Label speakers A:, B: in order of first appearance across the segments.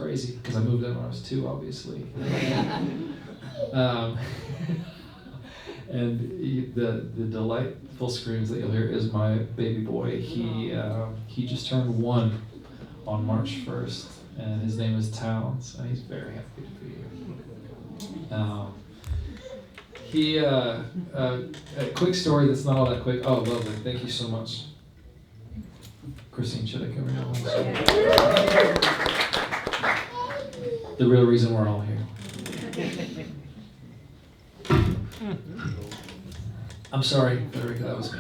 A: crazy because I moved in when I was 2, obviously. And the delightful screams that you'll hear is my baby boy. He just turned 1 on March 1st, and his name is Towns, and he's very happy to be here. A quick story that's not all that quick. Oh, lovely. Thank you so much. Christine, should I come here? The real reason we're all here. I'm sorry, Federica, that was me.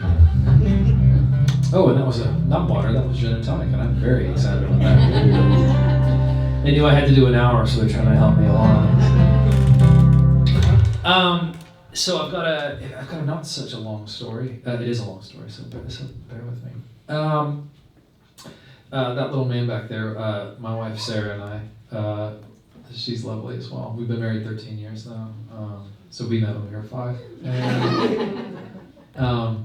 A: Oh, and that was not water, that was gin and tonic, and I'm very excited about that. They knew I had to do an hour, so they're trying to help me along. So I've got a not such a long story. It is a long story, so bear with me. That little man back there, my wife Sarah and I, she's lovely as well. We've been married 13 years now. So we met when we were 5. And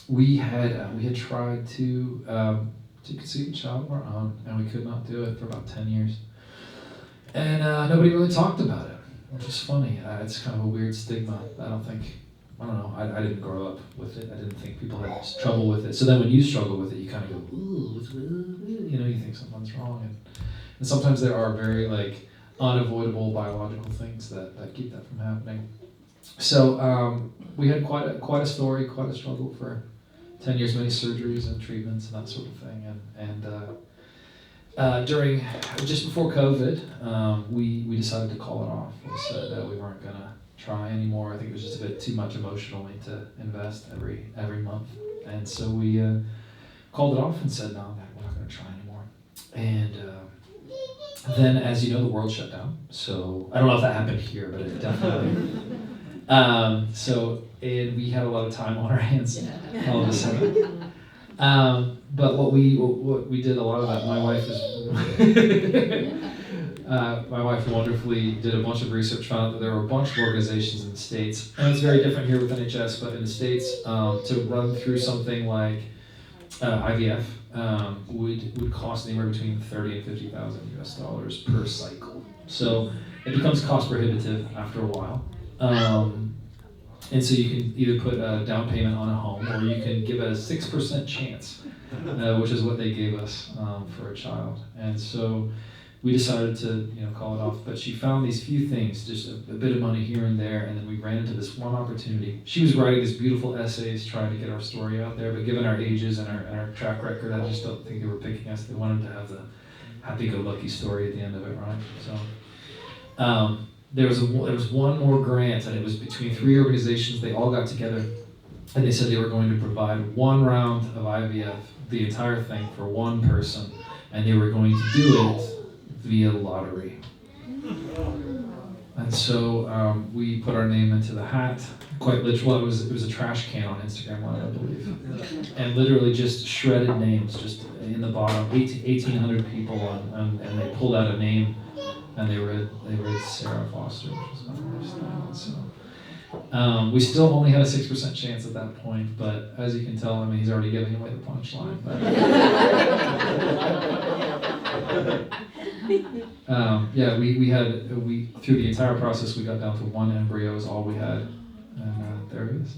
A: we had tried to conceive a child of our own, and we could not do it for about 10 years. And nobody really talked about it, which is funny. It's kind of a weird stigma. I don't know. I didn't grow up with it. I didn't think people had trouble with it. So then when you struggle with it, you kind of go, ooh, you think something's wrong. And sometimes there are very unavoidable biological things that keep that from happening. So we had quite a story, quite a struggle for 10 years, many surgeries and treatments and that sort of thing. And during just before COVID, we decided to call it off. We said that we weren't gonna try anymore. I think it was just a bit too much emotionally to invest every month, and so we called it off and said, no, we're not gonna try anymore. And then, as you know, the world shut down. So I don't know if that happened here, but it definitely. And we had a lot of time on our hands all of a sudden. But what we did a lot of that. My wife wonderfully did a bunch of research, found out that there were a bunch of organizations in the States, and it's very different here with NHS, but in the States, to run through something like IVF would cost anywhere between $30,000 and $50,000 US per cycle. So it becomes cost prohibitive after a while. And so you can either put a down payment on a home, or you can give it a 6% chance, which is what they gave us for a child. And so we decided to call it off. But she found these few things, just a bit of money here and there, and then we ran into this one opportunity. She was writing these beautiful essays trying to get our story out there, but given our ages and our track record, I just don't think they were picking us. They wanted to have the happy-go-lucky story at the end of it, right? So. There was one more grant, and it was between 3 organizations. They all got together, and they said they were going to provide 1 round of IVF, the entire thing, for 1 person, and they were going to do it via lottery. And so we put our name into the hat. Quite literally, well, it was a trash can on Instagram Live, I believe, and literally just shredded names, just in the bottom, 1,800 people, and they pulled out a name. And they read Sarah Foster, which was my first name. So we still only had a 6% chance at that point, but as you can tell, he's already giving away the punchline. We through the entire process, we got down to 1 embryo is all we had, and there he is.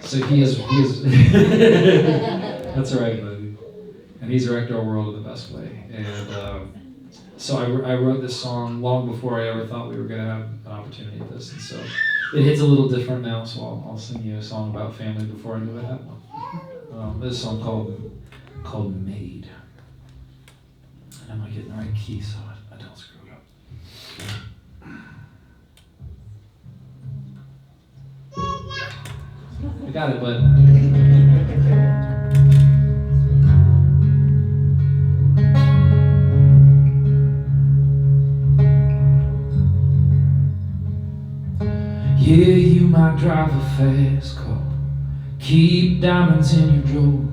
A: So he is. That's right, buddy. And he's wrecked our world in the best way. And so I wrote this song long before I ever thought we were going to have an opportunity at this. And so it hits a little different now, so I'll sing you a song about family before I knew I had one. This is a song called Made. And I'm going to get in the right key so I don't screw it up. I got it, bud. Yeah, you might drive a fast car, keep diamonds in your drawer.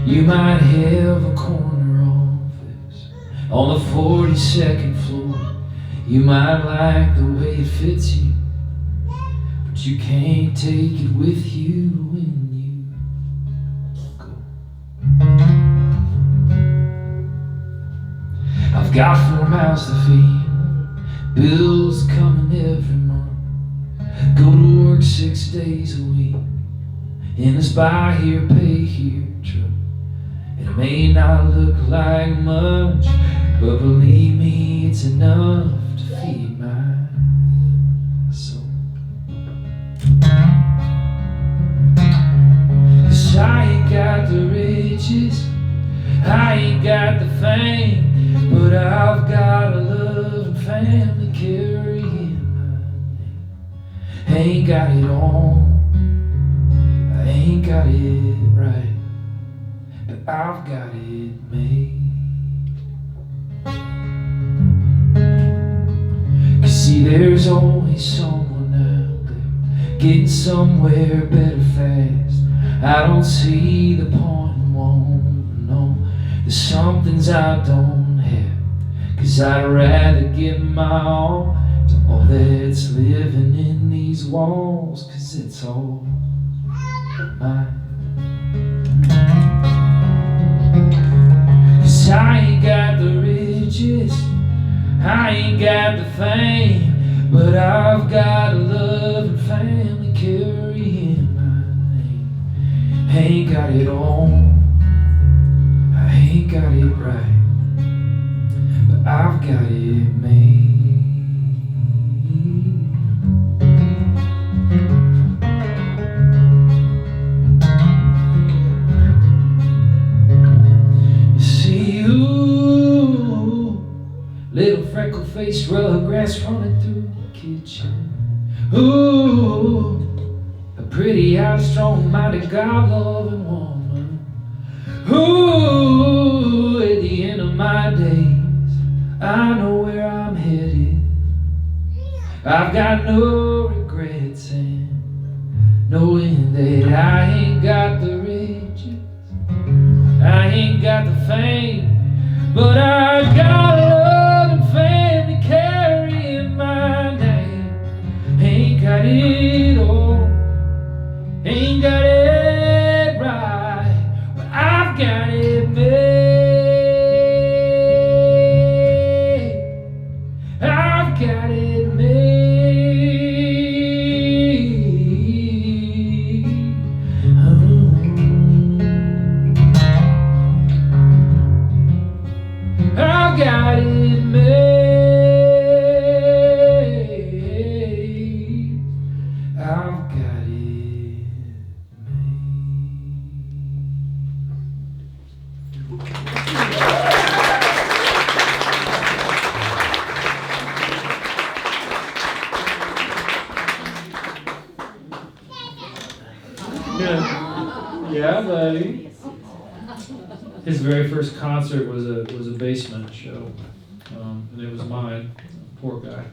A: You might have a corner office on the 42nd floor. You might like the way it fits you, but you can't take it with you when you got 4 mouths to feed, bills coming every month. Go to work 6 days a week in this buy here, pay here truck. And it may not look like much, but believe me, it's enough to feed my soul. 'Cause I ain't got the riches, I ain't got the fame, but I've got a loving family carrying my name. I ain't got it all, I ain't got it right, but I've got it made. 'Cause see, there's always someone out there getting somewhere better fast. I don't see the point in wanting to know there's some things I don't have, 'cause I'd rather give my all to all that's living in these walls, 'cause it's all mine. 'Cause I ain't got the riches, I ain't got the fame, but I've got a loving family carrying my name. I ain't got it all, I ain't got it right, but I've got it made. You see, ooh, little freckle-faced ruggrass running through the kitchen. Ooh, a pretty-eyed, strong-minded, God-loving woman. Ooh, at the end of my days, I know where I'm headed. I've got no regrets in knowing that I ain't got the riches, I ain't got the fame, but I've got a loving family carrying my name. Ain't got it all, ain't got it right, but I've got it made. I've got it made. I've got it made. I've got it made. Yeah, buddy. His very first concert was a basement show, and it was mine. Poor guy.